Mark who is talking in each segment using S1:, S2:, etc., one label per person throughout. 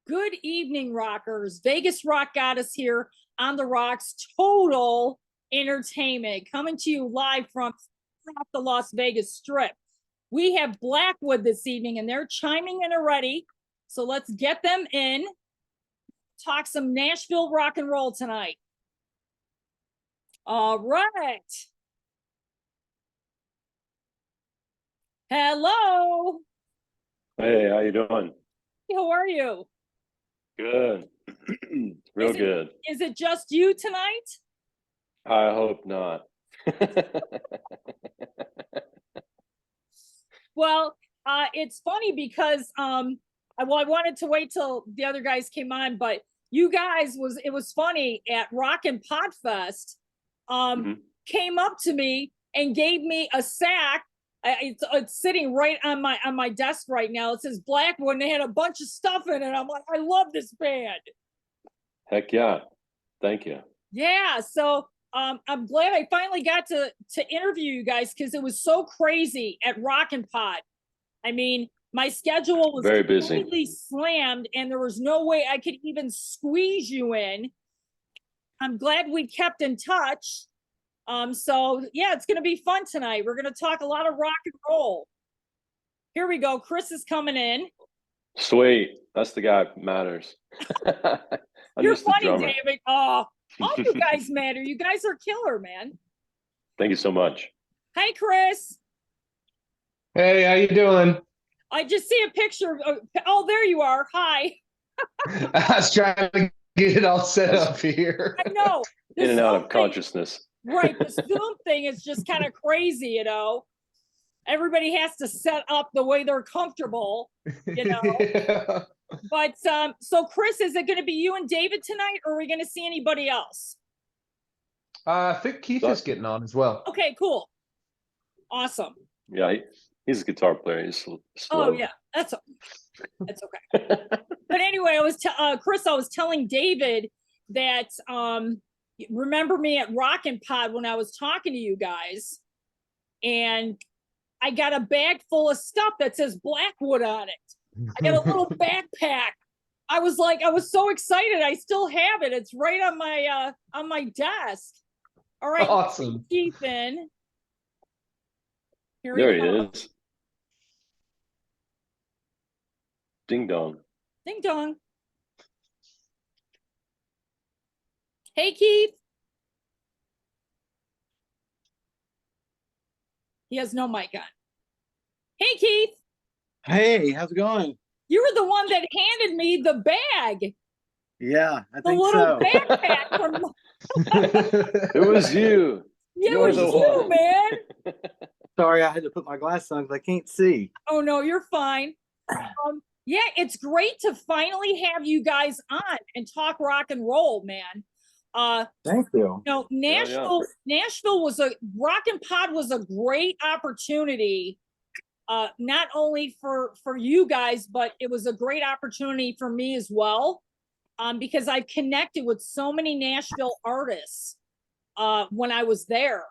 S1: Good evening, rockers. Vegas Rock got us here on the Rocks. Total entertainment coming to you live from the Las Vegas Strip. We have Blackwood this evening, and they're chiming in already. So let's get them in. Talk some Nashville rock and roll tonight. All right. Hello.
S2: Hey, how you doing?
S1: How are you?
S2: Good. Real good.
S1: Is it just you tonight?
S2: I hope not.
S1: Well, it's funny because I wanted to wait till the other guys came on, but you guys it was funny at Rock and Podfest. Came up to me and gave me a sack. It's sitting right on my desk right now. It says Blackwood, and they had a bunch of stuff in it. I'm like, I love this band.
S2: Heck yeah. Thank you.
S1: Yeah. So I'm glad I finally got to interview you guys because it was so crazy at Rock and Pod. I mean, my schedule was
S2: very
S1: completely
S2: busy,
S1: slammed, and there was no way I could even squeeze you in. I'm glad we kept in touch. So yeah, it's gonna be fun tonight. We're gonna talk a lot of rock and roll. Here we go. Chris is coming in.
S2: Sweet. That's the guy that matters.
S1: You're funny, David. Oh, all you guys matter. You guys are killer, man.
S2: Thank you so much.
S1: Hi, Chris.
S3: Hey, how you doing?
S1: I just see a picture of, oh, there you are. Hi.
S3: I was trying to get it all set up here.
S1: I know.
S2: In and out of consciousness.
S1: Right. The Zoom thing is just kind of crazy, you know. Everybody has to set up the way they're comfortable, you know.
S3: Yeah.
S1: But so Chris, is it going to be you and David tonight, or are we going to see anybody else?
S3: I think Keith is getting on as well.
S1: Okay, cool. Awesome.
S2: Yeah, he's a guitar player. He's slow.
S1: Oh yeah, that's okay. But anyway, I was Chris, I was telling David that remember me at Rockin' Pod when I was talking to you guys, and I got a bag full of stuff that says Blackwood on it. I got a little backpack. I was so excited. I still have it. It's right on my desk. All right,
S3: awesome.
S1: Keith in. Here
S2: there he is. Ding dong.
S1: Ding dong. Hey, Keith. He has no mic on. Hey, Keith.
S4: Hey, how's it going?
S1: You were the one that handed me the bag.
S4: Yeah, I
S1: The
S4: think
S1: little
S4: so.
S1: backpack from.
S2: It was you.
S1: Yeah, it was you, man.
S4: Sorry, I had to put my glasses on because I can't see.
S1: Oh no, you're fine. Yeah, it's great to finally have you guys on and talk rock and roll, man.
S4: Thank you.
S1: You know, Nashville was Rock and Pod was a great opportunity. Not only for you guys, but it was a great opportunity for me as well. Because I've connected with so many Nashville artists when I was there.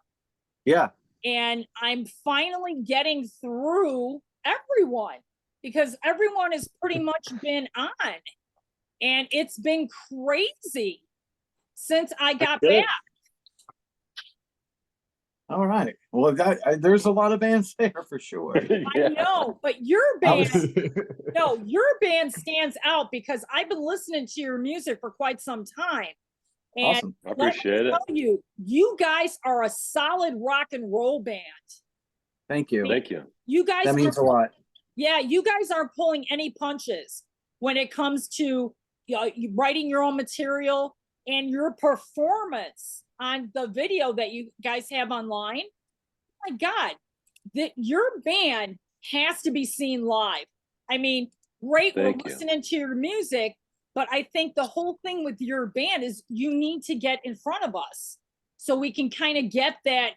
S4: Yeah.
S1: And I'm finally getting through everyone because everyone has pretty much been on. And it's been crazy since I got back.
S4: All right. Well, there's a lot of bands there for sure.
S2: Yeah.
S1: I know, but your band, your band stands out because I've been listening to your music for quite some time. And
S4: awesome.
S2: I appreciate it.
S1: Tell you guys are a solid rock and roll band.
S4: Thank you.
S2: Thank you.
S1: You guys,
S4: that means a lot.
S1: Yeah, you guys aren't pulling any punches when it comes to writing your own material and your performance on the video that you guys have online. Oh my God, your band has to be seen live. I mean, great, we're listening to your music, but I think the whole thing with your band is you need to get in front of us so we can kind of get that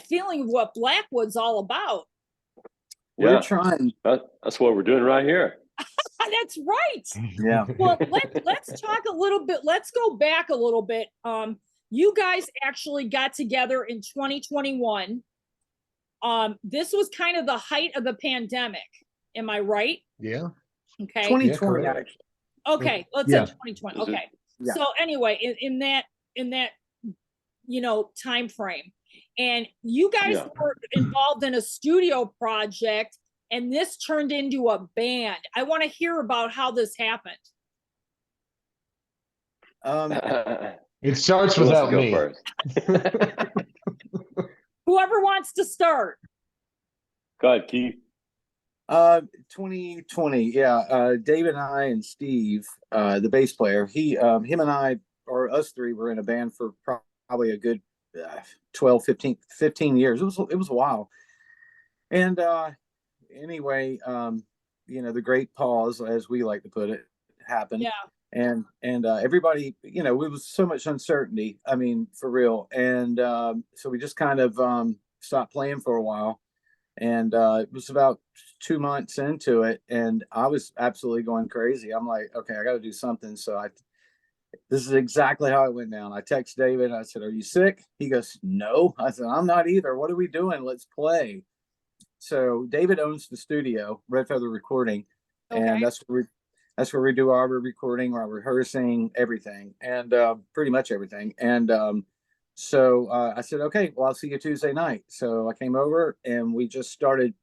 S1: feeling of what Blackwood's all about.
S4: We're trying.
S2: That's what we're doing right here.
S1: That's right.
S4: Yeah.
S1: Well, let's talk a little bit. Let's go back a little bit. You guys actually got together in 2021. This was kind of the height of the pandemic. Am I right?
S3: Yeah.
S1: Okay.
S4: 2020.
S3: Yeah,
S1: Okay, let's
S3: Yeah.
S1: say 2020.
S2: Is it-
S1: Okay.
S4: Yeah.
S1: So anyway, in that time frame, and you guys
S2: Yeah.
S1: were involved in a studio project, and this turned into a band. I want to hear about how this happened.
S3: It starts
S2: Who wants to
S3: without
S2: go
S3: me.
S2: first?
S1: Whoever wants to start.
S2: Go ahead, Keith.
S4: 2020, yeah. David and I and Steve, the bass player, him and I, or us three, were in a band for probably a good 12, 15 years. It was a while. And anyway, the great pause, as we like to put it, happened.
S1: Yeah.
S4: And everybody, it was so much uncertainty. I mean, for real. And so we just kind of stopped playing for a while. And it was about 2 months into it, and I was absolutely going crazy. I'm like, okay, I got to do something. So this is exactly how it went down. I text David. I said, "Are you sick?" He goes, "No." I said, "I'm not either. What are we doing? Let's play." So David owns the studio, Red Feather Recording,
S1: Okay.
S4: and that's where we do our recording, our rehearsing, everything, and pretty much everything. And so I said, "Okay, well, I'll see you Tuesday night." So I came over, and we just started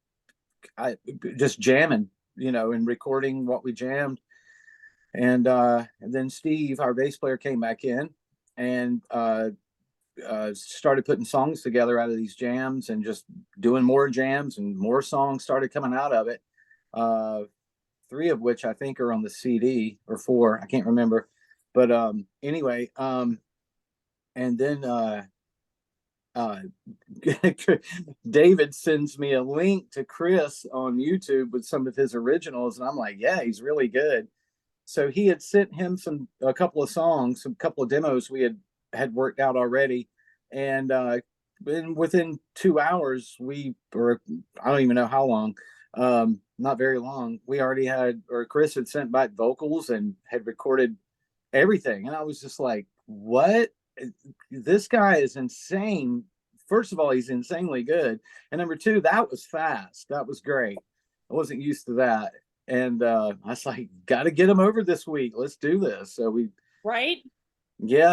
S4: just jamming, and recording what we jammed. And then Steve, our bass player, came back in and started putting songs together out of these jams, and just doing more jams, and more songs started coming out of it. Three of which I think are on the CD, or four, I can't remember. But anyway, and then David sends me a link to Chris on YouTube with some of his originals, and I'm like, yeah, he's really good. So he had sent him a couple of songs, a couple of demos we had worked out already, and within 2 hours, or I don't even know how long, not very long, we already had, or Chris had sent back vocals and had recorded everything, and I was just like, what? This guy is insane. First of all, he's insanely good, and number two, that was fast. That was great. I wasn't used to that, and I was like, got to get him over this week. Let's do this. So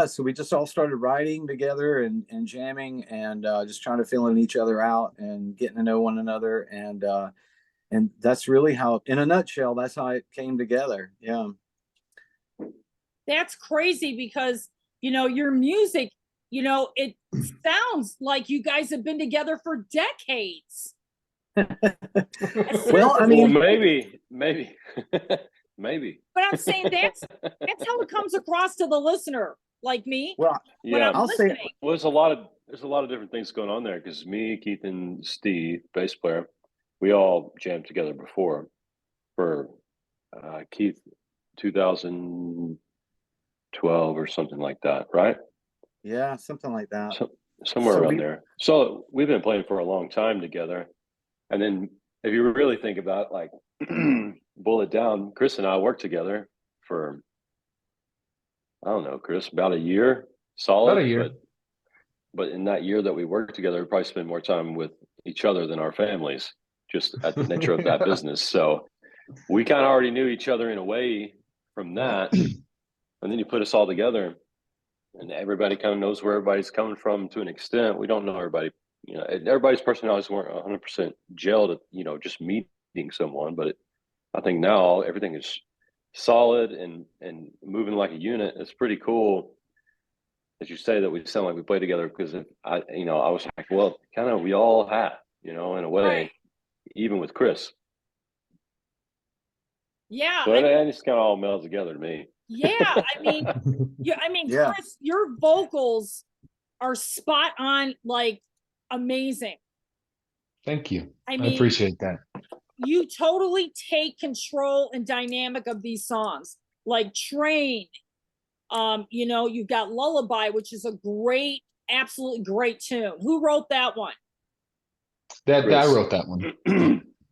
S4: so we just all started writing together and jamming, and just trying to fill in each other out and getting to know one another, and that's really how, in a nutshell, that's how it came together. Yeah.
S1: That's crazy because, your music, it sounds like you guys have been together for decades.
S4: Well, I
S2: Well,
S4: mean,
S2: maybe, maybe.
S1: But I'm saying that's how it comes across to the listener, like me,
S4: well,
S1: when
S2: Yeah.
S1: I'm
S4: I'll say,
S1: listening.
S2: Well, there's a lot of different things going on there because me, Keith, and Steve, bass player, we all jammed together before. For Keith, 2012 or something like that, right?
S4: yeah, something like that.
S2: Somewhere
S4: So
S2: around there. So we've been playing for a long time together. And then if you really think about it, like boil it down, Chris and I worked together for, I don't know, Chris, about a year solid.
S3: About a year.
S2: But in that year that we worked together, we probably spent more time with each other than our families, just at the nature of that business. So we kind of already knew each other in a way from that. And then you put us all together, and everybody kind of knows where everybody's coming from to an extent. We don't know everybody, everybody's personalities weren't 100% gelled at, just meeting someone. But I think now everything is solid and moving like a unit. It's pretty cool. As you say that we sound like we play together, because I was like, well, kind of we all have, in a way,
S1: Right.
S2: even with Chris.
S1: Yeah.
S2: So it just kind of all melds together to me.
S1: Yeah.
S4: Yeah.
S1: Chris, your vocals are spot on, like amazing.
S3: Thank you.
S1: I
S3: I
S1: mean,
S3: appreciate that.
S1: You totally take control and dynamic of these songs, like Train. You've got Lullaby, which is a great, absolutely great tune. Who wrote that one?
S3: I
S2: Chris.
S3: wrote that one.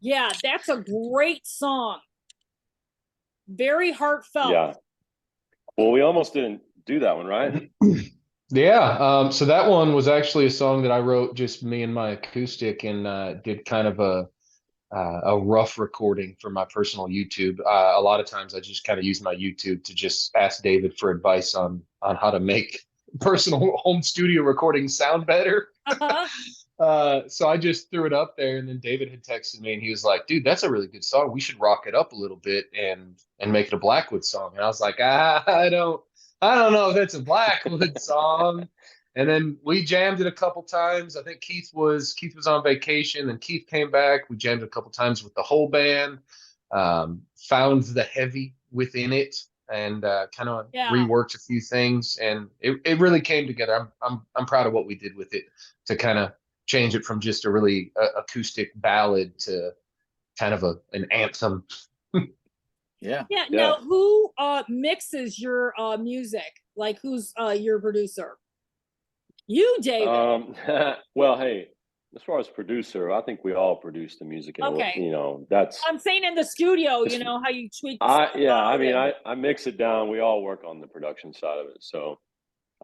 S1: Yeah, that's a great song. Very heartfelt.
S2: Yeah. Well, we almost didn't do that one, right?
S3: Yeah. So that one was actually a song that I wrote, just me and my acoustic, and did kind of a rough recording for my personal YouTube. A lot of times I just kind of use my YouTube to just ask David for advice on how to make personal home studio recordings sound better.
S1: Uh-huh.
S3: So I just threw it up there, and then David had texted me, and he was like, "Dude, that's a really good song. We should rock it up a little bit and make it a Blackwood song." And I was like, I don't know if that's a Blackwood song. And then we jammed it a couple times. I think Keith was on vacation, and Keith came back. We jammed it a couple times with the whole band. Found the heavy within it, and kind of reworked a few things, and it really came together. I'm proud of what we did with it to kind of change it from just a really acoustic ballad to kind of an anthem.
S4: Yeah.
S1: Now, who mixes your music? Like, who's your producer? You, David.
S2: Well, hey, as far as producer, I think we all produce the music.
S1: Okay.
S2: You know, that's.
S1: I'm saying in the studio, you know, how you tweak.
S2: I mix it down. We all work on the production side of it. So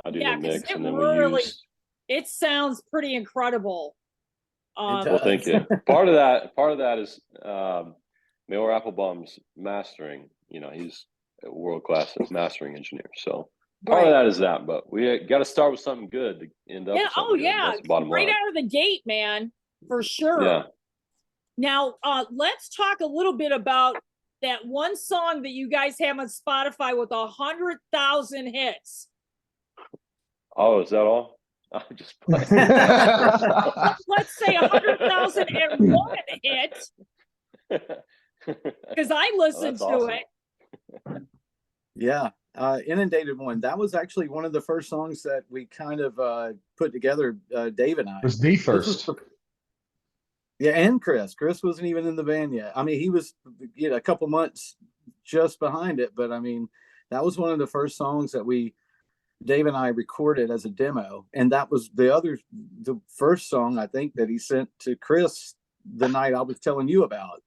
S2: I do the mix, and then we use.
S1: It sounds pretty incredible.
S2: Well, thank you. Part of that is Mayor Applebaum's mastering. You know, he's a world-class mastering engineer. So part of that is that, but we got to start with something good to end up.
S1: Yeah.
S2: Oh yeah. That's the bottom line.
S1: Right out of the gate, man, for sure.
S2: Yeah.
S1: Now, let's talk a little bit about that one song that you guys have on Spotify with 100,000 hits.
S2: Oh, is that all? I'm just playing.
S1: Let's say 100,001 hits, because I listened to it.
S4: Yeah, Inundated One. That was actually one of the first songs that we kind of put together, Dave and I.
S3: It was the first.
S4: Yeah, and Chris. Chris wasn't even in the band yet. I mean, he was, you know, a couple months just behind it, but I mean, that was one of the first songs that Dave and I recorded as a demo, and that was the first song I think that he sent to Chris the night I was telling you about.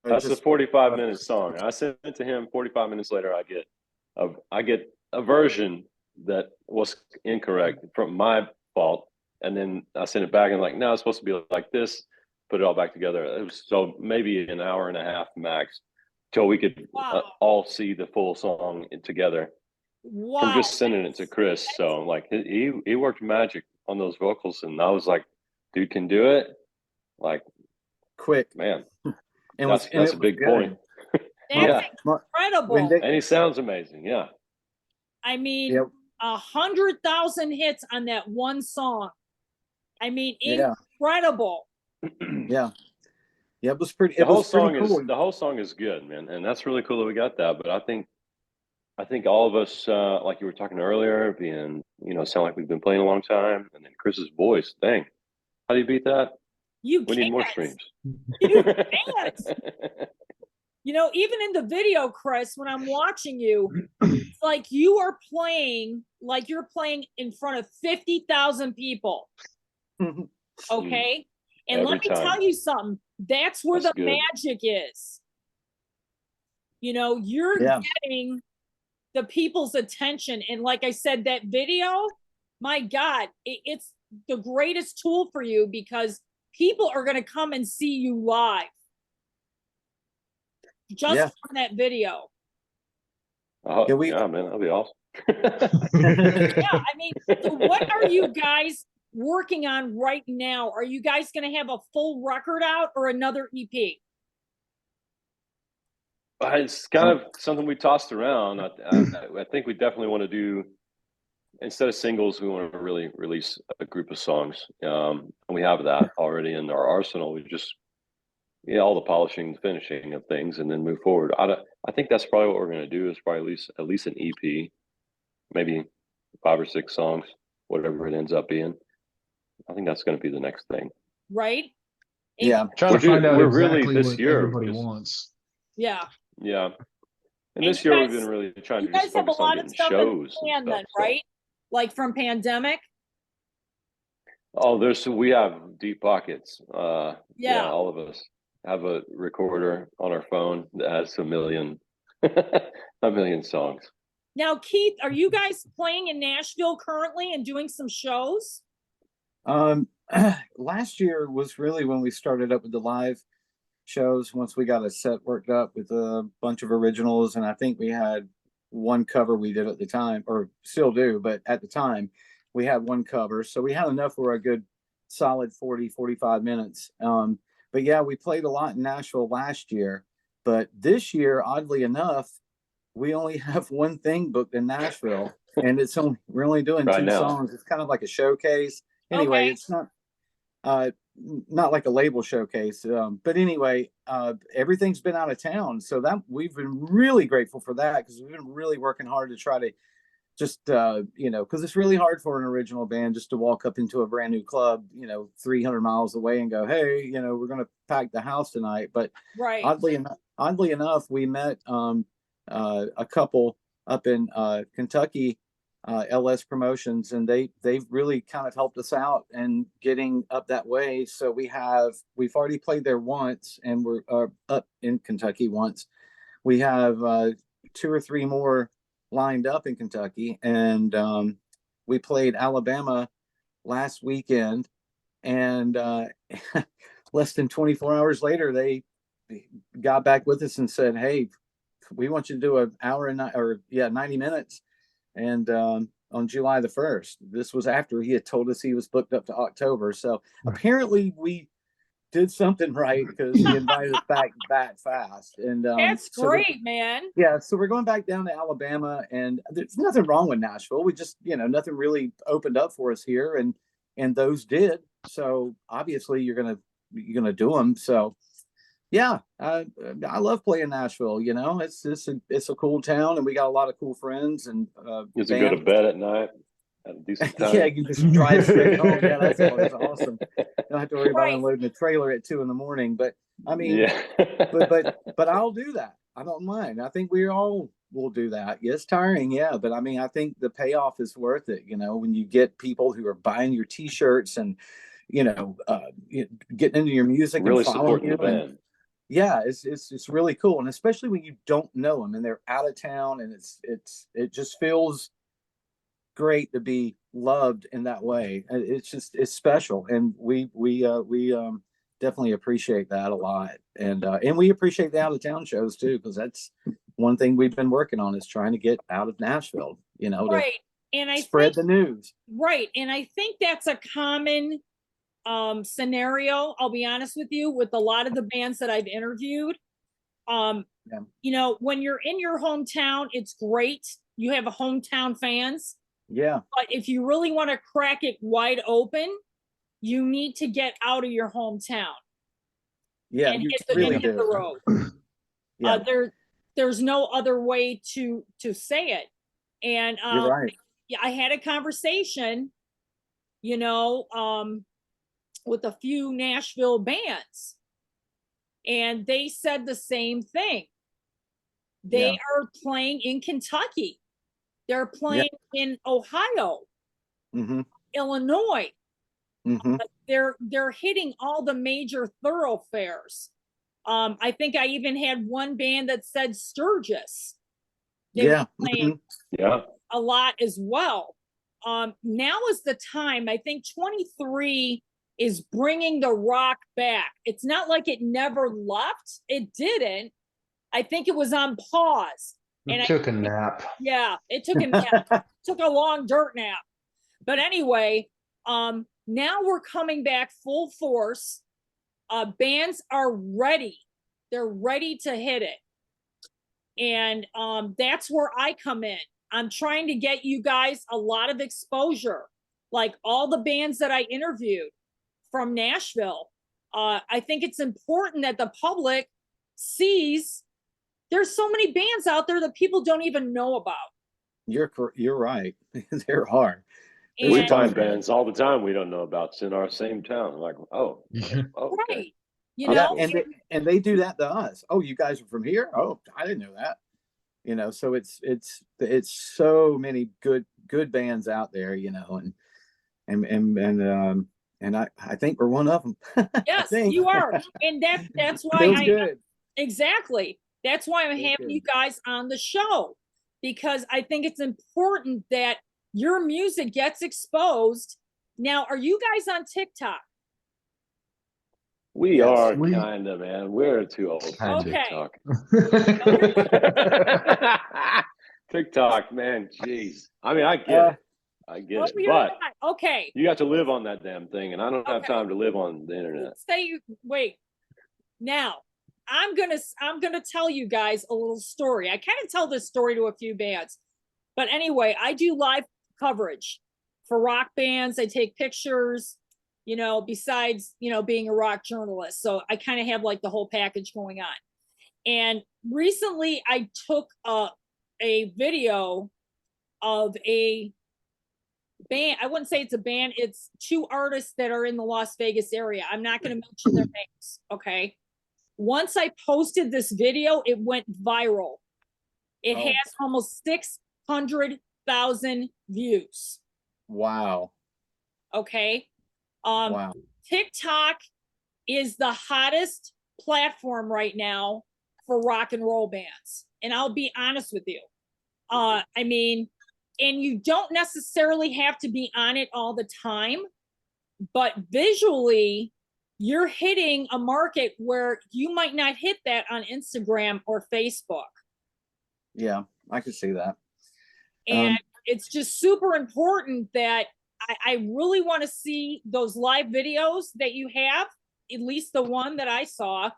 S2: That's a 45-minute song. I sent it to him. 45 minutes later, I get a version that was incorrect from my fault, and then I sent it back and like, no, it's supposed to be like this. Put it all back together. It was so maybe an hour and a half max till we could all see the full song together.
S1: Wow.
S2: From just sending it to Chris. So like he worked magic on those vocals, and I was like, dude can do it. Like
S4: quick,
S2: man.
S4: And
S2: that's a big point.
S1: That's incredible.
S2: And he sounds amazing. Yeah.
S1: I mean, 100,000 hits on that one song. I mean, incredible.
S4: Yeah. Yeah, it was pretty.
S2: The whole song is good, man, and that's really cool that we got that. But I think all of us, like you were talking earlier, being, you know, sound like we've been playing a long time, and then Chris's voice, dang, how do you beat that? We need more streams.
S1: You can't. You know, even in the video, Chris, when I'm watching you, it's like you are playing like you're playing in front of 50,000 people. Okay? And let me tell you something. That's where the magic is. You know, you're getting the people's attention. And like I said, that video, my God, it's the greatest tool for you, because people are going to come and see you live just from that video.
S2: Oh, yeah, man, that'll be awesome.
S1: Yeah, I mean, so what are you guys working on right now? Are you guys going to have a full record out or another EP?
S2: It's kind of something we tossed around. I think we definitely want to do, instead of singles, we want to really release a group of songs. And we have that already in our arsenal. We just, all the polishing, finishing of things, and then move forward. I think that's probably what we're going to do, is probably at least an EP, maybe 5 or 6 songs, whatever it ends up being. I think that's going to be the next thing.
S1: Right?
S3: Yeah. Trying to find out exactly
S2: this
S3: what
S2: year
S3: everybody wants.
S1: Yeah.
S2: Yeah. And this year we've been really trying to just focus on getting shows.
S1: Then, right? Like from pandemic?
S2: Oh, we have deep pockets. All of us have a recorder on our phone that has a million songs.
S1: Now, Keith, are you guys playing in Nashville currently and doing some shows?
S4: Last year was really when we started up with the live shows once we got a set worked up with a bunch of originals. And I think we had one cover we did at the time, or still do, but at the time we had one cover. So we had enough for a good solid 40, 45 minutes. But yeah, we played a lot in Nashville last year. But this year, oddly enough, we only have one thing booked in Nashville, and we're only doing
S2: Right
S4: two
S2: now.
S4: songs. It's kind of like a showcase. Anyway,
S1: Okay.
S4: it's not like a label showcase. But anyway, everything's been out of town, so that we've been really grateful for that, because we've been really working hard to try to just because it's really hard for an original band just to walk up into a brand new club 300 miles away and go, hey, we're going to pack the house tonight. But
S1: Right.
S4: oddly enough, we met a couple up in Kentucky, LS Promotions, and they've really kind of helped us out and getting up that way. So we've already played there once, and we're up in Kentucky once. We have 2 or 3 more lined up in Kentucky, and we played Alabama last weekend, and less than 24 hours later, they got back with us and said, hey, we want you to do an hour and 90 minutes. And on July the 1st, this was after he had told us he was booked up to October. So apparently we did something right, because he invited us back that fast. And
S1: That's great, man.
S4: Yeah, so we're going back down to Alabama, and there's nothing wrong with Nashville. We just, nothing really opened up for us here, and those did. So obviously you're gonna do them. So yeah, I love playing Nashville. It's a cool town, and we got a lot of cool friends and
S2: Is it go to bed at night at a decent time?
S4: Yeah, you can just drive straight home. Yeah, that's always awesome. Don't have to worry about
S1: Right.
S4: unloading the trailer at 2 a.m. But I mean,
S2: Yeah.
S4: but I'll do that. I don't mind. I think we all will do that. It's tiring, yeah, but I mean, I think the payoff is worth it. When you get people who are buying your T-shirts and getting into your music
S2: Really
S4: and following
S2: supporting
S4: you.
S2: the band.
S4: Yeah, it's really cool, and especially when you don't know them and they're out of town, and it just feels great to be loved in that way. It's special, and we definitely appreciate that a lot, and we appreciate the out of town shows too, because that's one thing we've been working on, is trying to get out of Nashville,
S1: Right. And I
S4: spread
S1: think,
S4: the news.
S1: right. And I think that's a common scenario. I'll be honest with you, with a lot of the bands that I've interviewed.
S4: Yeah.
S1: When you're in your hometown, it's great. You have a hometown fans.
S4: Yeah.
S1: But if you really want to crack it wide open, you need to get out of your hometown.
S4: Yeah,
S1: and
S4: you
S1: hit the,
S4: really
S1: and hit
S4: do.
S1: the road.
S4: Yeah.
S1: There's no other way to say it. And
S4: You're right.
S1: yeah, I had a conversation, with a few Nashville bands, and they said the same thing. They are playing in Kentucky. They're playing in Ohio, Illinois. They're hitting all the major thoroughfares. I think I even had one band that said Sturgis. They were playing a lot as well. Now is the time. I think 23 is bringing the rock back. It's not like it never left. It didn't. I think it was on pause.
S3: And it took a nap.
S1: Yeah, it took a nap. Took a long dirt nap. But anyway, now we're coming back full force. Bands are ready. They're ready to hit it. And that's where I come in. I'm trying to get you guys a lot of exposure. Like all the bands that I interviewed from Nashville. I think it's important that the public sees there's so many bands out there that people don't even know about.
S4: You're right. There are.
S2: We find bands all the time we don't know about. It's in our same town. Like, oh,
S1: right.
S4: Okay. And they do that to us. Oh, you guys are from here? Oh, I didn't know that. So it's so many good bands out there, and I think we're one of them.
S1: Yes, you are. And that's why
S4: Feels good.
S1: Exactly. That's why I'm having you guys on the show, because I think it's important that your music gets exposed. Now, are you guys on TikTok?
S2: We
S4: Yes.
S2: are kind of, man. We're too old for
S1: Okay.
S2: TikTok. TikTok, man. Jeez. I mean, I get it. I get it.
S1: you're
S2: But
S1: not. Okay.
S2: you got to live on that damn thing, and I don't have
S1: Okay.
S2: time to live on the internet.
S1: Wait. Now, I'm gonna tell you guys a little story. I kind of tell this story to a few bands, but anyway, I do live coverage for rock bands. I take pictures, besides being a rock journalist. So I kind of have like the whole package going on. And recently, I took a video of a band. I wouldn't say it's a band. It's two artists that are in the Las Vegas area. I'm not going to mention their names. Okay. Once I posted this video, it went viral. It has almost 600,000 views.
S4: Wow.
S1: Okay.
S4: Wow.
S1: TikTok is the hottest platform right now for rock and roll bands. And I'll be honest with you. I mean, and you don't necessarily have to be on it all the time, but visually, you're hitting a market where you might not hit that on Instagram or Facebook.
S4: Yeah, I could see that.
S1: And it's just super important that I really want to see those live videos that you have, at least the one that I saw.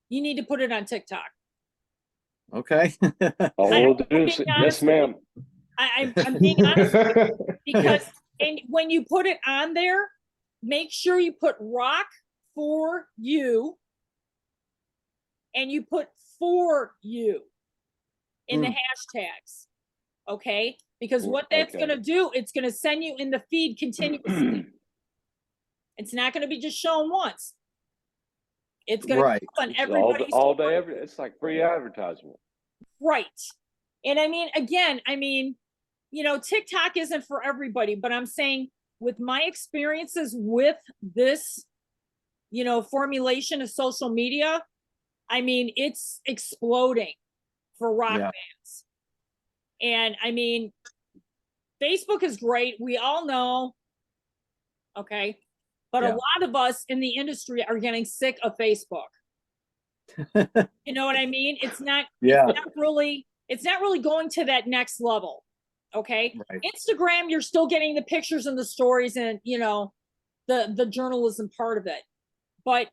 S1: You need to put it on TikTok.
S4: Okay.
S2: Oh, yes, ma'am.
S1: I'm being honest with you, because and when you put it on there, make sure you put rock for you and you put for you in the hashtags. Okay. Because what that's going to do, it's going to send you in the feed continuously. It's not going to be just shown once. It's going to come on everybody's
S2: all day, it's like free advertisement.
S1: Right. And I mean, again, TikTok isn't for everybody, but I'm saying with my experiences with this, formulation of social media, I mean, it's exploding for rock bands. And I mean, Facebook is great. We all know. Okay. But a lot of us in the industry are getting sick of Facebook. You know what I mean? It's not really going to that next level. Okay. Right. Instagram, you're still getting the pictures and the stories and, the journalism part of it. But,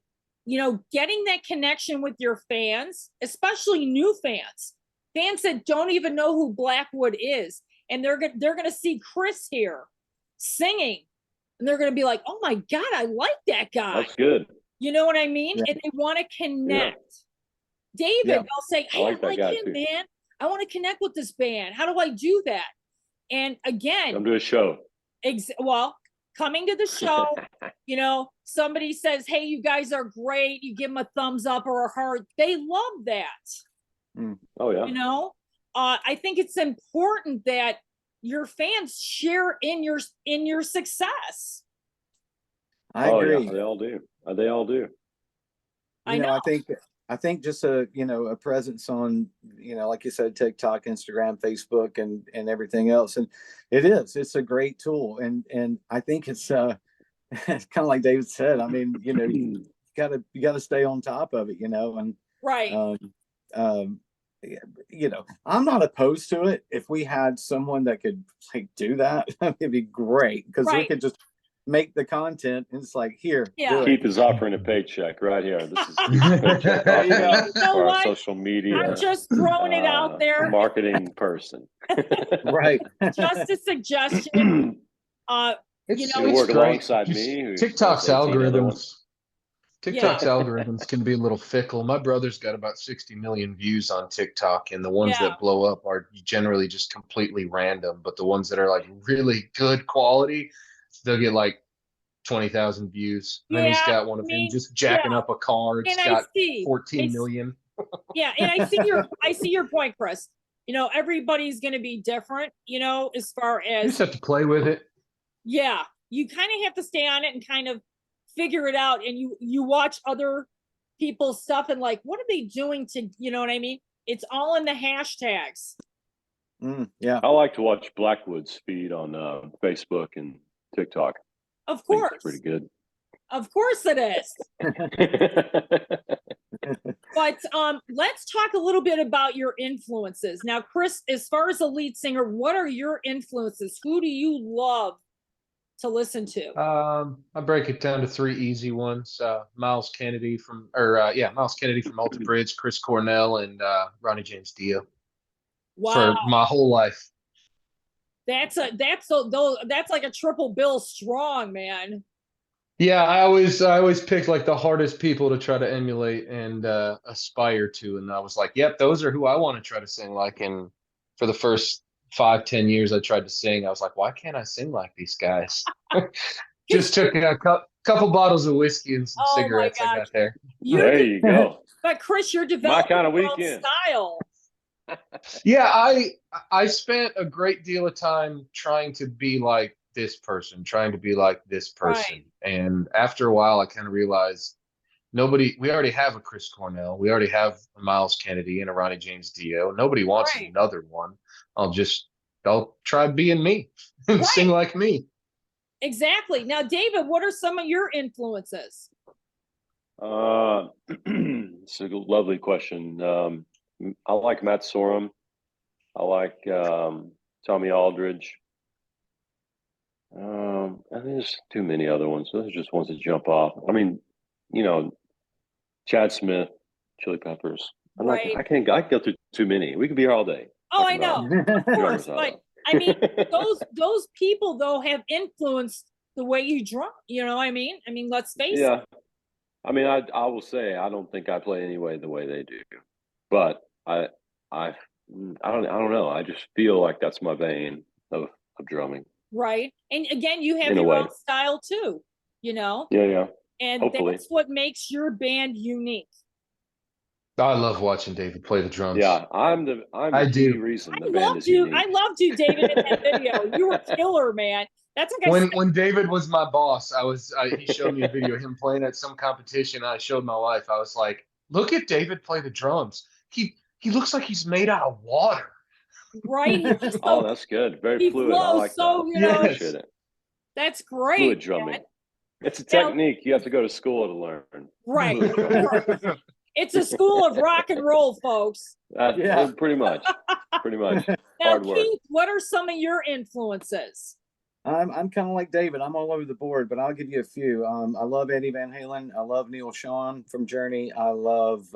S1: getting that connection with your fans, especially new fans that don't even know who Blackwood is. And they're going to see Chris here singing. And they're going to be like, oh my God, I like that guy.
S2: That's good.
S1: You know what I mean?
S2: Yeah.
S1: And they want to connect. Yeah. David, I'll say, hey, I like him, too. Man. I want to connect with this band. How do I do that? And again,
S2: come to a show.
S1: Coming to the show, somebody says, hey, you guys are great. You give them a thumbs up or a heart. They love that.
S2: Oh, yeah.
S1: I think it's important that your fans share in your success.
S4: I agree.
S2: Yeah, they all do. They all do.
S1: I know.
S4: I think just a presence on, like you said, TikTok, Instagram, Facebook, and everything else. And it's a great tool. And I think it's kind of like David said, I mean, you gotta stay on top of it, and
S1: right.
S4: I'm not opposed to it. If we had someone that could do that, it'd be great, because we could just make the content and it's like, here,
S2: Keith is offering a paycheck right here. This is paycheck for our social media.
S1: I'm just throwing it out there.
S2: Marketing person.
S4: Right.
S1: Just a suggestion.
S2: Work alongside me.
S3: TikTok's algorithms can be a little fickle. My brother's got about 60 million views on TikTok, and the ones that blow up are generally just completely random. But the ones that are like really good quality, they'll get like 20,000 views. And then he's got one of him just jacking up a car. It's got 14 million.
S1: Yeah, and I see your point, Chris. Everybody's going to be different. As far as
S3: you just have to play with it.
S1: Yeah, you kind of have to stay on it and kind of figure it out. And you watch other people's stuff and like, what are they doing to? You know what I mean? It's all in the hashtags.
S4: Yeah,
S2: I like to watch Blackwood's feed on Facebook and TikTok.
S1: Of course,
S2: pretty good.
S1: Of course it is. But let's talk a little bit about your influences. Now, Chris, as far as a lead singer, what are your influences? Who do you love to listen to?
S3: I break it down to three easy ones. Miles Kennedy from Alter Bridge, Chris Cornell, and Ronnie James Dio
S1: Wow,
S3: for my whole life.
S1: that's like a triple bill strong, man.
S3: Yeah, I always picked like the hardest people to try to emulate and aspire to, and I was like, yep, those are who I want to try to sing like. And for the first 5-10 years I tried to sing, I was like, why can't I sing like these guys? Just took a couple bottles of whiskey and some
S1: Oh my
S3: cigarettes. I
S1: gosh.
S3: got there.
S2: There you go.
S1: But Chris, you're
S2: My
S1: developing
S2: kind of
S1: your own
S2: weekend.
S1: style.
S3: Yeah, I spent a great deal of time trying to be like this person, trying to be like this person. And after a while I kind of realized we already have a Chris Cornell, we already have a Miles Kennedy and a Ronnie James Dio. Nobody wants
S1: Right.
S3: another one. I'll try being me and sing like me.
S1: Exactly. Now, David, what are some of your influences?
S2: It's a lovely question. I like Matt Sorum. I like Tommy Aldridge. I think there's too many other ones. Those are just ones that jump off. I mean, Chad Smith, Chili Peppers.
S1: Right.
S2: I can go through too many. We could be here all day.
S1: Oh, I know. Of course.
S2: drummers out
S1: But
S2: of.
S1: I mean, those people though have influenced the way you drum. You know what I mean? I mean, let's face it.
S2: Yeah. I mean, I will say I don't think I play anyway the way they do, but I don't know. I just feel like that's my vein of drumming.
S1: Right. And again, you have
S2: In a
S1: your
S2: way.
S1: own style too,
S2: Yeah, yeah.
S1: and
S2: Hopefully.
S1: that's what makes your band unique.
S3: I love watching David play the drums.
S2: Yeah, I'm the key reason the band is unique.
S1: I loved you, David, in that video. You were killer, man. That's like
S3: When David was my boss, he showed me a video of him playing at some competition. I showed my wife. I was like, "Look at David play the drums. He looks like he's made out of water."
S1: right.
S2: Oh, that's good. Very
S1: he
S2: fluid. I
S1: flows
S2: like
S1: so,
S2: that.
S1: you know,
S2: I appreciate it.
S1: That's great.
S2: Fluid drumming.
S1: man.
S2: It's a
S1: Now-
S2: technique you have to go to school to learn.
S1: Right.
S2: Fluid drumming.
S1: It's a school of rock and roll, folks.
S4: Yeah.
S2: Pretty much. Pretty much.
S1: Now,
S2: Hard work.
S1: Keith, what are some of your influences?
S4: I'm kind of like David. I'm all over the board, but I'll give you a few. I love Eddie Van Halen. I love Neil Schon from Journey. I love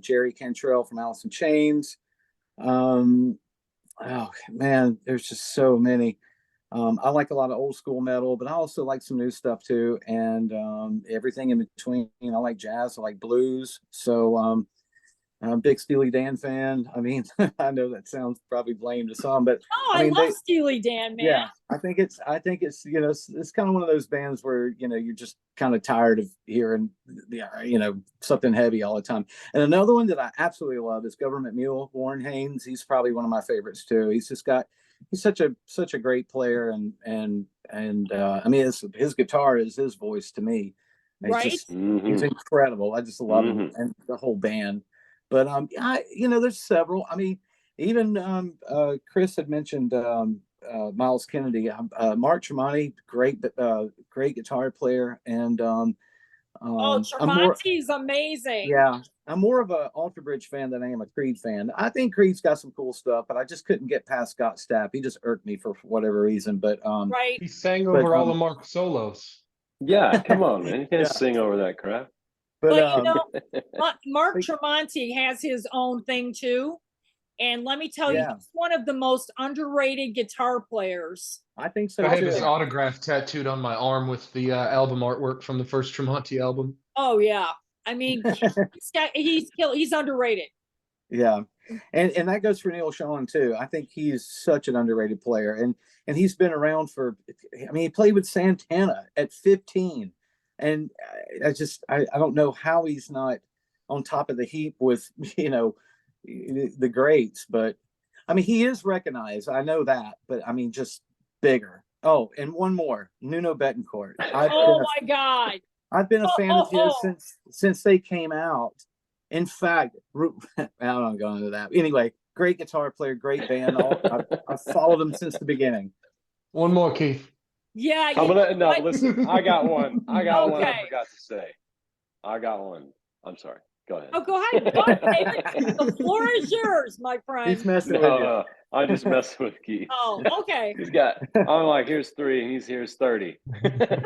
S4: Jerry Cantrell from Alice in Chains. Oh man, there's just so many. I like a lot of old school metal, but I also like some new stuff too, and everything in between. I like jazz. I like blues. So I'm a big Steely Dan fan. I mean, I know that sounds probably lame to some, but
S1: Oh, I love Steely Dan, man.
S4: yeah, I think it's it's kind of one of those bands where you're just kind of tired of hearing something heavy all the time. And another one that I absolutely love is Government Mule, Warren Haynes. He's probably one of my favorites too. He's such a great player, and I mean his guitar is his voice to me.
S1: Right.
S4: He's incredible. I just love him and the whole band. But there's several. I mean, even Chris had mentioned Miles Kennedy, Mark Tremonti, great guitar player, and
S1: Tremonti's amazing.
S4: Yeah, I'm more of an Alter Bridge fan than I am a Creed fan. I think Creed's got some cool stuff, but I just couldn't get past Scott Stapp. He just irked me for whatever reason. But
S1: right,
S3: he sang over all the Mark solos.
S2: Yeah, come on, man. You can't sing over that crap.
S1: But Mark Tremonti has his own thing too. And let me tell you, he's one of the most underrated guitar players.
S4: I think so.
S3: I have his autograph tattooed on my arm with the album artwork from the first Tremonti album.
S1: Oh yeah, I mean, he's underrated.
S4: Yeah, and that goes for Neil Schon too. I think he's such an underrated player, and he's been around for. I mean, he played with Santana at 15, and I don't know how he's not on top of the heap with the greats. But I mean, he is recognized. I know that, but I mean, just bigger. Oh, and one more, Nuno Betancourt.
S1: Oh my God!
S4: I've been a fan of his since they came out. In fact, I don't go into that. Anyway, great guitar player, great band. I've followed them since the beginning.
S3: One more, Keith.
S1: Yeah,
S2: I'm
S1: you know
S2: gonna no
S1: what?
S2: listen. I got one. I got one. I
S1: Okay.
S2: forgot to say. I got one. I'm sorry. Go ahead.
S1: Oh, go ahead. Go ahead, David. The floor is yours, my friend.
S4: He's messing
S2: No,
S4: with you.
S2: no, I just messed with Keith.
S1: Oh, okay.
S2: He's got. I'm like, here's 3, and here's 30.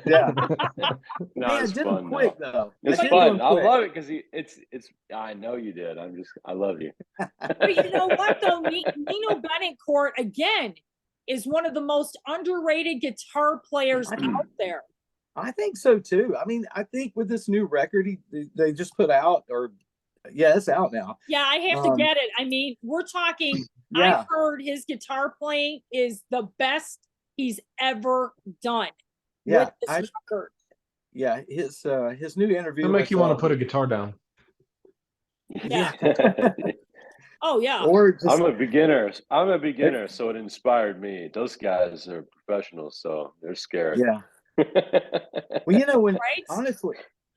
S4: Yeah.
S2: No,
S4: Hey, I
S2: it's
S4: did them
S2: fun
S4: quick
S2: though.
S4: though.
S2: It's
S4: I did
S2: fun.
S4: them
S2: I
S4: quick.
S2: love it because it's. I know you did. I love you.
S1: But you know what, though? Nino Betancourt, again, is one of the most underrated guitar players out there.
S4: I think so too. I mean, I think with this new record they just put out, or yeah, it's out now.
S1: Yeah, I have to get it. I mean, we're talking,
S4: Yeah.
S1: I've heard his guitar playing is the best he's ever done
S4: Yeah,
S1: with this record.
S4: Yeah, his new interview.
S3: It'll make
S4: with,
S3: you want to put a guitar down.
S1: Yeah. Oh, yeah.
S4: Or just,
S2: I'm a beginner, so it inspired me. Those guys are professionals, so they're scared.
S4: yeah. Well, you know, when
S1: Right?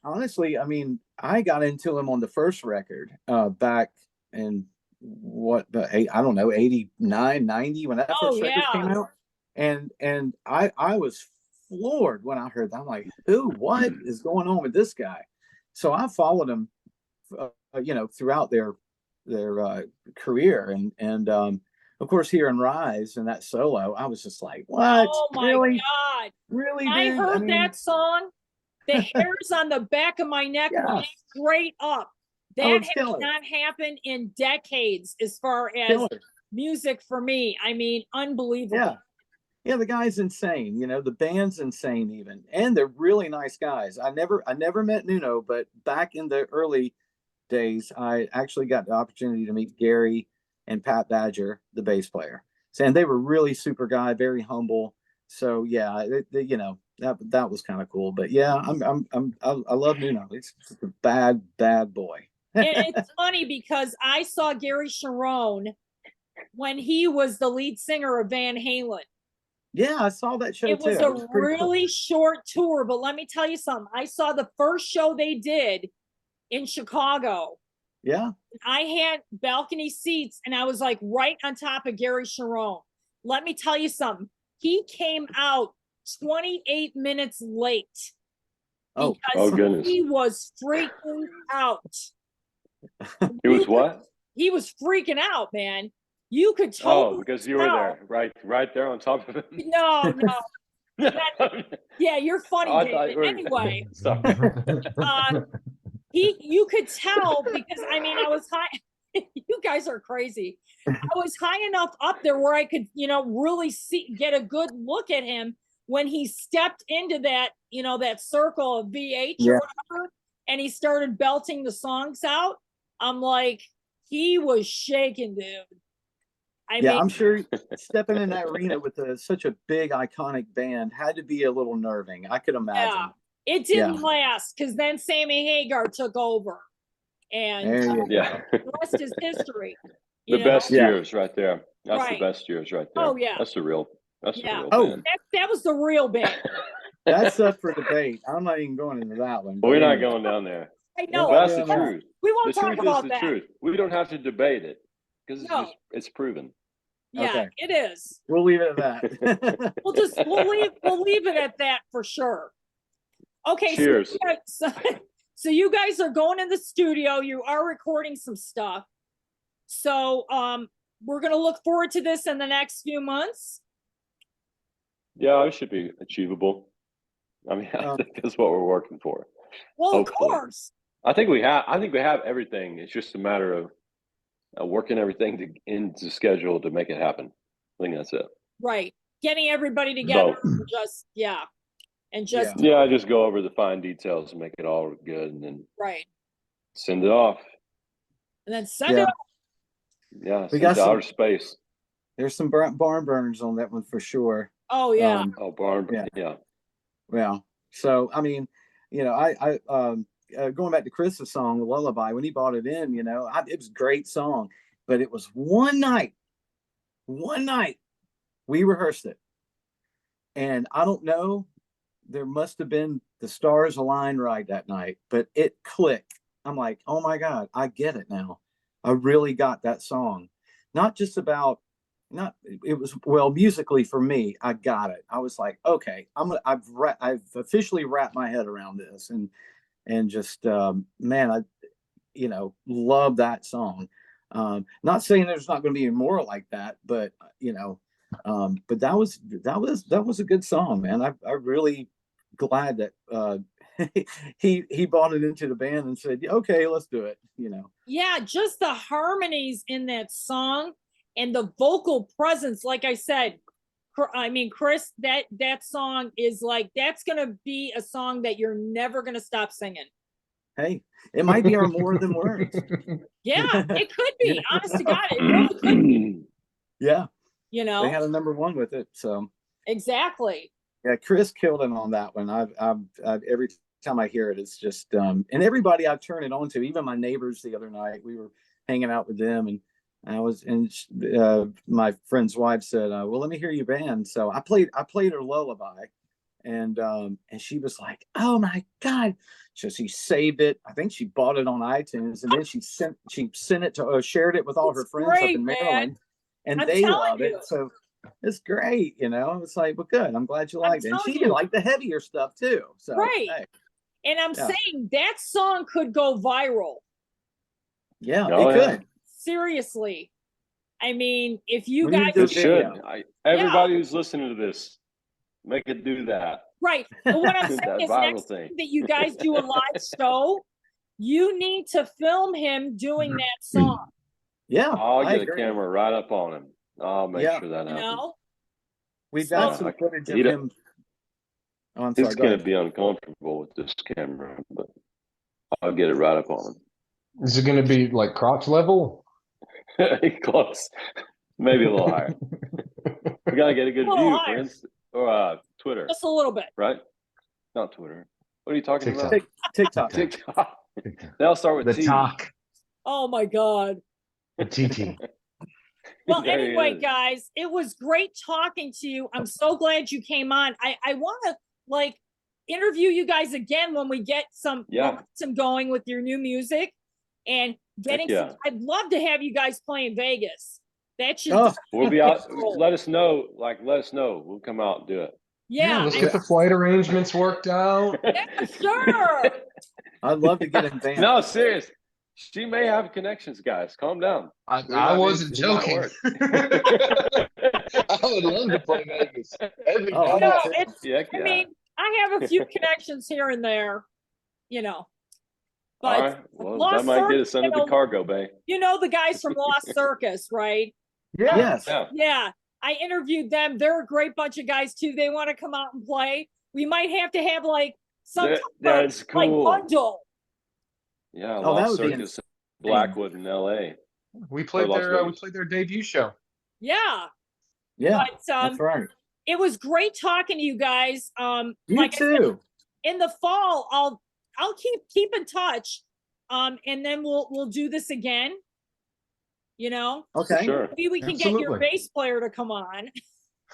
S4: honestly, I mean, I got into him on the first record back in I don't know, 89, 90, when that
S1: Oh,
S4: first record came
S1: yeah.
S4: out. And I was floored when I heard that. I'm like, what is going on with this guy? So I followed him, you know, throughout their career. And of course, here in Rise and that solo, I was just like, what?
S1: Oh, my
S4: Really?
S1: God.
S4: Really,
S1: I
S4: dude?
S1: heard
S4: mean,
S1: that song. The hairs on the back of my neck
S4: Yeah.
S1: went straight up.
S4: Oh,
S1: That
S4: it's
S1: has
S4: killer.
S1: not happened in decades as far as
S4: Killer.
S1: music for me. I mean, unbelievable.
S4: Yeah. Yeah, the guy's insane. You know, the band's insane even. And they're really nice guys. I never met Nuno, but back in the early days, I actually got the opportunity to meet Gary and Pat Badger, the bass player. And they were really super guy, very humble. So yeah, you know, that was kind of cool. But yeah, I love Nuno. He's just a bad boy.
S1: And it's funny because I saw Gary Sharon when he was the lead singer of Van Halen.
S4: Yeah, I saw that show
S1: It was
S4: too.
S1: a really short tour, but let me tell you something. I saw the first show they did in Chicago.
S4: Yeah.
S1: I had balcony seats and I was like right on top of Gary Sharon. Let me tell you something. He came out 28 minutes late
S4: Oh,
S1: because
S2: goodness.
S1: he was freaking out.
S2: It was what?
S1: He was freaking out, man. You could
S2: Oh,
S1: totally
S2: because you were there, right there on top of him.
S1: No. Yeah, you're funny,
S2: Oh, I thought
S1: David.
S2: you were-
S1: Anyway,
S2: Sorry.
S1: you could tell because I mean I was high. You guys are crazy. I was high enough up there where I could, you know, really get a good look at him when he stepped into that, you know, that circle of VH or whatever, and he started belting the songs out. I'm like, he was shaking, dude. I mean,
S4: I'm sure stepping in that arena with such a big iconic band had to be a little nerving. I could imagine.
S1: Yeah, it didn't last because then Sammy Hagar took over, and
S2: Yeah.
S1: the rest is history.
S2: The best years right there. That's
S1: Right.
S2: the best years right there.
S1: Oh, yeah.
S2: That's the real band.
S1: That was the real band.
S4: That's up for debate. I'm not even going into that one.
S2: We're not going down there.
S1: I know.
S2: But that's the truth.
S1: We won't
S2: The
S1: talk
S2: truth
S1: about
S2: is
S1: that.
S2: the truth. We don't have to debate it because it's proven.
S1: Yeah,
S4: Okay.
S1: it is.
S4: We'll leave it at that.
S1: We'll leave it at that for sure. Okay.
S2: Cheers.
S1: So you guys are going in the studio. You are recording some stuff. So we're gonna look forward to this in the next few months.
S2: Yeah, it should be achievable. I mean, I think that's what we're working for.
S1: Well,
S2: Hopefully.
S1: of course.
S2: I think we have everything. It's just a matter of working everything into schedule to make it happen. I think that's it.
S1: Right. Getting everybody together. Just
S2: go over the fine details and make it all good, and then send it off.
S1: And then send it off.
S2: Yeah, send it to outer space.
S4: There's some barn burners on that one for sure.
S1: Oh yeah.
S2: Barn. Yeah.
S4: Yeah. So I mean, you know, I going back to Chris's song, Lullaby, when he bought it in, you know, it was a great song, but it was one night we rehearsed it. And I don't know, there must have been the stars aligned right that night, but it clicked. I'm like, oh my God, I get it now. I really got that song. Not just about, not it was well musically for me. I got it. I was like, okay, I've officially wrapped my head around this, and just man, I love that song. Not saying there's not going to be more like that, but but that was a good song, man. I really glad that he bought it into the band and said, okay, let's do it.
S1: Yeah, just the harmonies in that song and the vocal presence. Like I said, Chris, that song is like, that's gonna be a song that you're never gonna stop singing.
S4: Hey, it might be our More Than Words.
S1: Yeah, it could be. Honest to God, it really could be.
S4: Yeah,
S1: They
S4: had a #1 with it. So
S1: exactly.
S4: yeah, Chris killed him on that one. I've every time I hear it, it's just and everybody I've turned it on to, even my neighbors the other night, we were hanging out with them, and my friend's wife said, well, let me hear your band. So I played her Lullaby, and she was like, oh my God. So she saved it. I think she bought it on iTunes, and then she sent it to shared it with all her friends up in Maryland, and they love it. So it's great, It's like, well, good. I'm glad you liked it. And she didn't like the heavier stuff too. So
S1: right.
S4: Hey.
S1: And I'm saying that song could go viral.
S4: Yeah, it could.
S1: Seriously. I mean, if you guys
S2: should. Everybody who's listening to this, make it do that.
S1: Right. But what I'm saying is next time that you guys do a live show, you need to film him doing that song.
S4: Yeah.
S2: I'll get a camera right up on him. I'll make sure that happens.
S4: We've got some footage of him. Oh, I'm sorry.
S2: He's going to be uncomfortable with this camera, but I'll get it right up on him.
S3: Is it going to be like crotch level?
S2: Close. Maybe a little higher. We got to get a good view, friends. Or Twitter.
S1: Just a little bit.
S2: Right? Not Twitter. What are you talking
S3: TikTok.
S2: about? TikTok. They'll start with
S3: the
S2: T.
S3: talk.
S1: Oh my God.
S3: The TT.
S1: Well, anyway, guys, it was great talking to you. I'm so glad you came on. I want to interview you guys again when we get some momentum going with your new music and getting some, I'd love to have you guys play in Vegas. That should
S2: we'll be out. Let us know. We'll come out and do it.
S1: Yeah,
S3: let's get the flight arrangements worked out.
S1: Yeah, sure.
S4: I'd love to get in Vegas.
S2: No, serious. She may have connections, guys. Calm down.
S3: I wasn't joking. I would love to play Vegas.
S1: I mean, I have a few connections here and there, But
S2: all right. Well, that might get us under the cargo bay.
S1: You know the guys from Lost Circus, right?
S3: Yeah.
S4: Yes.
S1: Yeah. I interviewed them. They're a great bunch of guys too. They want to come out and play. We might have to have some
S2: that's cool.
S1: bundle.
S2: Yeah, Lost Circus, Blackwood in LA.
S3: We played their debut show.
S1: Yeah.
S4: Yeah.
S1: But,
S4: that's right.
S1: It was great talking to you guys.
S4: You too.
S1: In the fall, I'll keep in touch. And then we'll do this again.
S4: Okay.
S2: Sure.
S1: Maybe we can get your bass player to come on.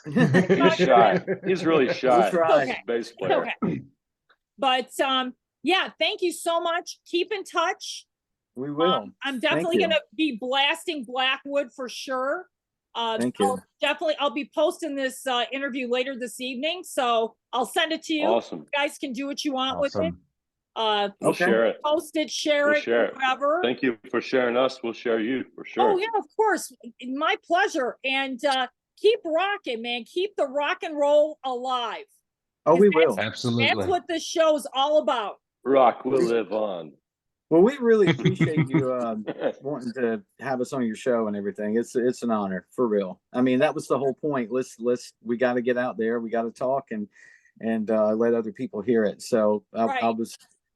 S2: He's shy. He's really shy.
S1: Okay.
S2: Bass player.
S1: Okay. But thank you so much. Keep in touch.
S4: We will.
S1: I'm definitely going to be blasting Blackwood for sure.
S4: Thank you.
S1: I'll be posting this interview later this evening, so I'll send it to you.
S2: Awesome.
S1: You guys can do what you want with it.
S2: We'll share it.
S1: Post it, share it, whatever.
S2: Thank you for sharing us. We'll share you for sure.
S1: Oh yeah, of course. My pleasure. And keep rocking, man. Keep the rock and roll alive.
S4: Oh, we will.
S3: Absolutely.
S1: That's what this show's all about.
S2: Rock will live on.
S4: Well, we really appreciate you wanting to have us on your show and everything. It's an honor, for real. I mean, that was the whole point. We got to get out there. We got to talk and let other people hear it. So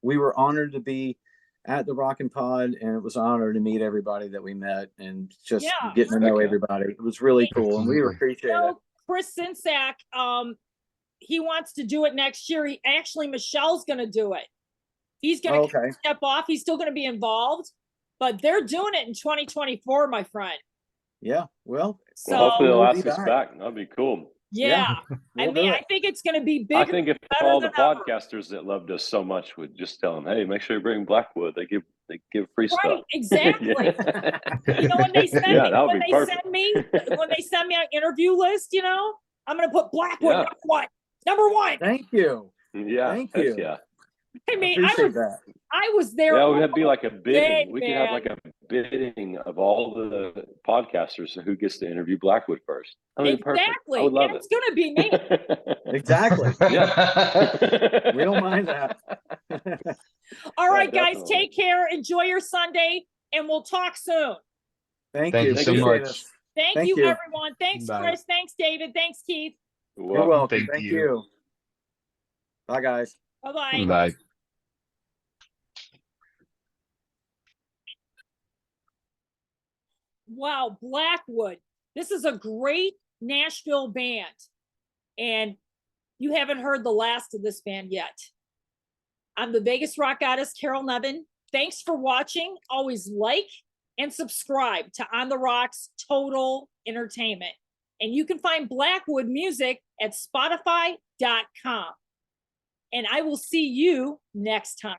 S4: we were honored to be at the Rockin' Pod, and it was an honor to meet everybody that we met and just getting to know everybody. It was really cool, and we appreciate it.
S1: Chris Sinsack, he wants to do it next year. Michelle's going to do it. He's going to step off. He's still going to be involved, but they're doing it in 2024, my friend.
S4: Yeah, well,
S2: hopefully they'll ask us back. That'd be cool.
S1: Yeah. I
S4: We'll do
S1: mean, I
S4: it.
S1: think it's going to be bigger.
S2: I think if
S1: better
S2: all the
S1: than ever.
S2: podcasters that loved us so much would just tell them, hey, make sure you bring Blackwood. They give free stuff.
S1: Right, exactly.
S2: Yeah.
S1: You know, when they send
S2: Yeah,
S1: me,
S2: that would
S1: when
S2: be
S1: they
S2: perfect.
S1: send me, when they send me an interview list, you know, I'm going to put Blackwood
S2: Yeah.
S1: number one.
S4: Thank you.
S2: Yeah.
S4: Thank
S2: heck
S4: you.
S2: Yeah.
S1: I
S4: I
S1: mean,
S4: appreciate that.
S1: I was there.
S2: Yeah, it would be like a
S1: day,
S2: bidding. We could have like
S1: man.
S2: a bidding of all the podcasters who gets to interview Blackwood first. That would be perfect. I
S1: Exactly.
S2: would love
S1: And it's going to be me.
S2: it.
S4: Exactly.
S2: Yeah.
S4: We don't mind that.
S1: All right, guys,
S2: definitely.
S1: take care. Enjoy your Sunday, and we'll talk soon.
S4: Thank
S3: Thank
S4: you.
S3: you so
S4: Appreciate
S3: much.
S4: us.
S1: Thank
S4: Thank
S1: you,
S4: you.
S1: everyone. Thanks,
S3: Bye.
S1: Chris. Thanks, David. Thanks, Keith.
S4: You're welcome.
S3: Thank
S4: Thank
S3: you.
S4: you. Bye, guys.
S1: Bye-bye.
S3: Bye.
S1: Wow, Blackwood. This is a great Nashville band. And you haven't heard the last of this band yet. I'm the Vegas rock goddess, Carol Nevin. Thanks for watching. Always like and subscribe to On the Rocks Total Entertainment. And you can find Blackwood music at Spotify.com. And I will see you next time.